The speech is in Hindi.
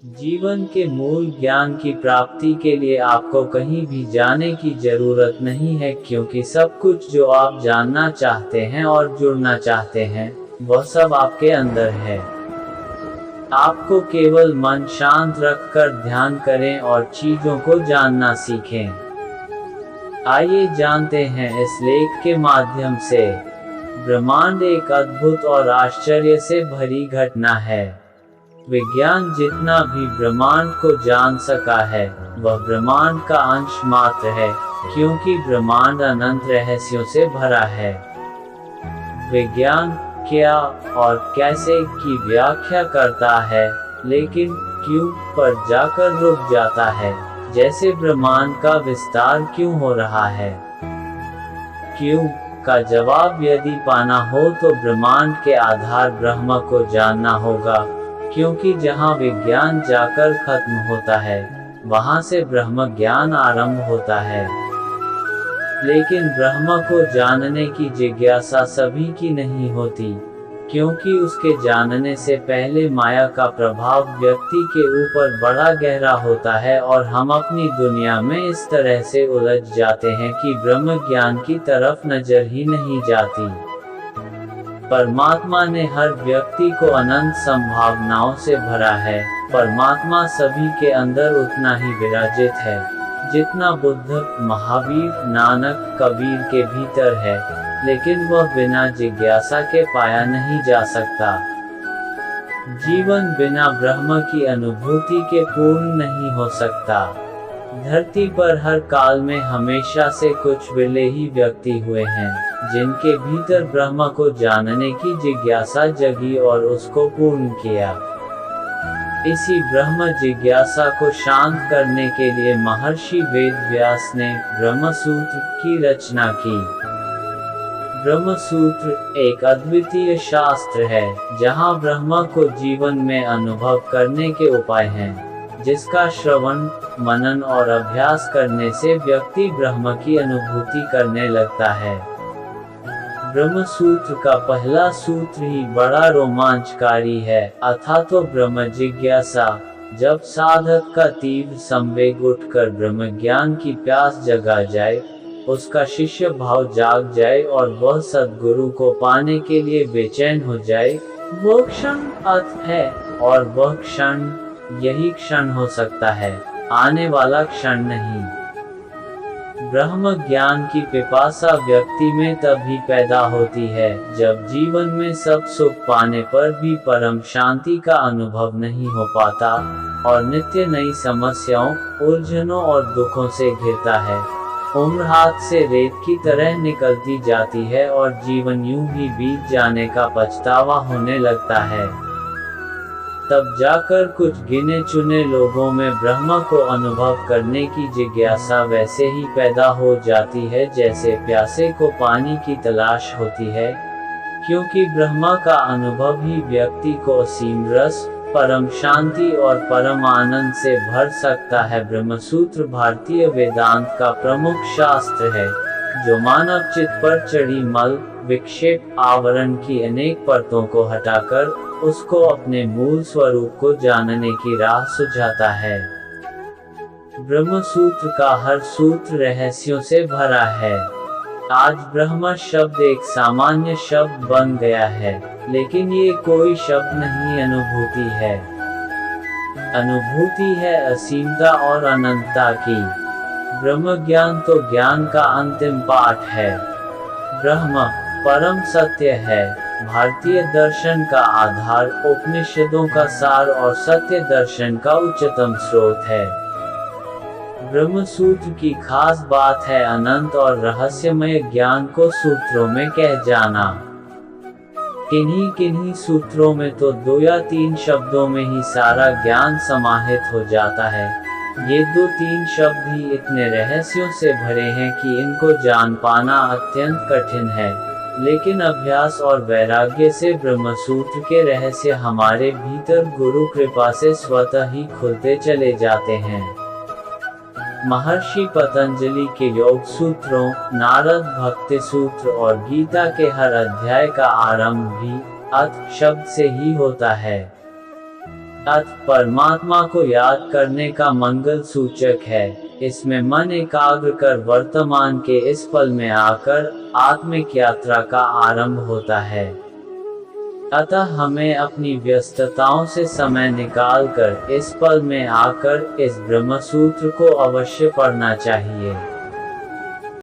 जीवन के मूल ज्ञान की प्राप्ति के लिए आपको कहीं भी जाने की जरूरत नहीं है, क्योंकि सब कुछ जो आप जानना चाहते हैं और जुड़ना चाहते हैं, वह सब आपके अंदर है। आपको केवल मन शांत रखकर ध्यान करें और चीजों को जानना सीखें। आइए जानते हैं इस लेख के माध्यम से। ब्रह्मांड एक अद्भुत और आश्चर्य से भरी घटना है। विज्ञान जितना भी ब्रह्मांड को जान सका है, वह ब्रह्मांड का अंश मात्र है, क्योंकि ब्रह्मांड अनंत रहस्यों से भरा है। विज्ञान क्या और कैसे की व्याख्या करता है, लेकिन क्यों पर जाकर रुक जाता है। जैसे ब्रह्मांड का विस्तार क्यों हो रहा है। क्यों का जवाब यदि पाना हो तो ब्रह्मांड के आधार ब्रह्म को जानना होगा, क्योंकि जहाँ विज्ञान जाकर खत्म होता है, वहाँ से ब्रह्म ज्ञान आरंभ होता है। लेकिन ब्रह्म को जानने की जिज्ञासा सभी की नहीं होती, क्योंकि उसके जानने से पहले माया का प्रभाव व्यक्ति के ऊपर बड़ा गहरा होता है और हम अपनी दुनिया में इस तरह से उलझ जाते हैं कि ब्रह्म ज्ञान की तरफ नजर ही नहीं जाती। परमात्मा ने हर व्यक्ति को अनंत संभावनाओं से भरा है। परमात्मा सभी के अंदर उतना ही विराजित है, जितना बुद्ध, महावीर, नानक, कबीर के भीतर है, लेकिन वह बिना जिज्ञासा के पाया नहीं जा सकता। जीवन बिना ब्रह्म की अनुभूति के पूर्ण नहीं हो सकता। धरती पर हर काल में हमेशा से कुछ विरले ही व्यक्ति हुए हैं, जिनके भीतर ब्रह्म को जानने की जिज्ञासा जगी और उसको पूर्ण किया। इसी ब्रह्म जिज्ञासा को शांत करने के लिए महर्षि वेद व्यास ने ब्रह्मसूत्र की रचना की। ब्रह्मसूत्र एक अद्वितीय शास्त्र है, जहाँ ब्रह्म को जीवन में अनुभव करने के उपाय हैं, जिसका श्रवण, मनन और अभ्यास करने से व्यक्ति ब्रह्म की अनुभूति करने लगता है। ब्रह्मसूत्र का पहला सूत्र ही बड़ा रोमांचकारी है, अथातो ब्रह्म जिज्ञासा। जब साधक का तीव्र संवेग उठकर ब्रह्म ज्ञान की प्यास जगा जाए, उसका शिष्य भाव जाग जाए और वह सद्गुरु को पाने के लिए बेचैन हो जाए, वो क्षण अथ है। और वह क्षण यही क्षण हो सकता है, आने वाला क्षण नहीं। ब्रह्म ज्ञान की पिपासा व्यक्ति में तभी पैदा होती है, जब जीवन में सब सुख पाने पर भी परम शांति का अनुभव नहीं हो पाता और नित्य नई समस्याओं, उलझनों और दुखों से घिरता है। उम्र हाथ से रेत की तरह निकलती जाती है और जीवन यूं ही बीत जाने का पछतावा होने लगता है। तब जाकर कुछ गिने चुने लोगों में ब्रह्म को अनुभव करने की जिज्ञासा वैसे ही पैदा हो जाती है, जैसे प्यासे को पानी की तलाश होती है, क्योंकि ब्रह्म का अनुभव ही व्यक्ति को असीम रस, परम शांति और परम आनंद से भर सकता है। ब्रह्मसूत्र भारतीय वेदांत का प्रमुख शास्त्र है, जो मानव चित्त पर चढ़ी मल, विक्षेप, आवरण की अनेक परतों को हटाकर उसको अपने मूल स्वरूप को जानने की राह सुझाता है। ब्रह्मसूत्र का हर सूत्र रहस्यों से भरा है। आज ब्रह्म शब्द एक सामान्य शब्द बन गया है, लेकिन ये कोई शब्द नहीं, अनुभूति है। अनुभूति है असीमता और अनंतता की। ब्रह्म ज्ञान तो ज्ञान का अंतिम पाठ है। ब्रह्म परम सत्य है, भारतीय दर्शन का आधार, उपनिषदों का सार और सत्य दर्शन का उच्चतम स्रोत है। ब्रह्मसूत्र की खास बात है अनंत और रहस्यमय ज्ञान को सूत्रों में कह जाना। किन्हीं सूत्रों में तो 2 या 3 शब्दों में ही सारा ज्ञान समाहित हो जाता है। ये 2-3 शब्द ही इतने रहस्यों से भरे हैं कि इनको जान पाना अत्यंत कठिन है, लेकिन अभ्यास और वैराग्य से ब्रह्मसूत्र के रहस्य हमारे भीतर गुरु कृपा से स्वतः ही खुलते चले जाते हैं। महर्षि पतंजलि के योग सूत्रों, नारद भक्ति सूत्र और गीता के हर अध्याय का आरंभ भी अथ शब्द से ही होता है। परमात्मा को याद करने का मंगल सूचक है। इसमें मन एकाग्र कर वर्तमान के इस पल में आकर आत्मिक यात्रा का आरंभ होता है। अतः हमें अपनी व्यस्तताओं से समय निकालकर इस पल में आकर इस ब्रह्मसूत्र को अवश्य पढ़ना चाहिए।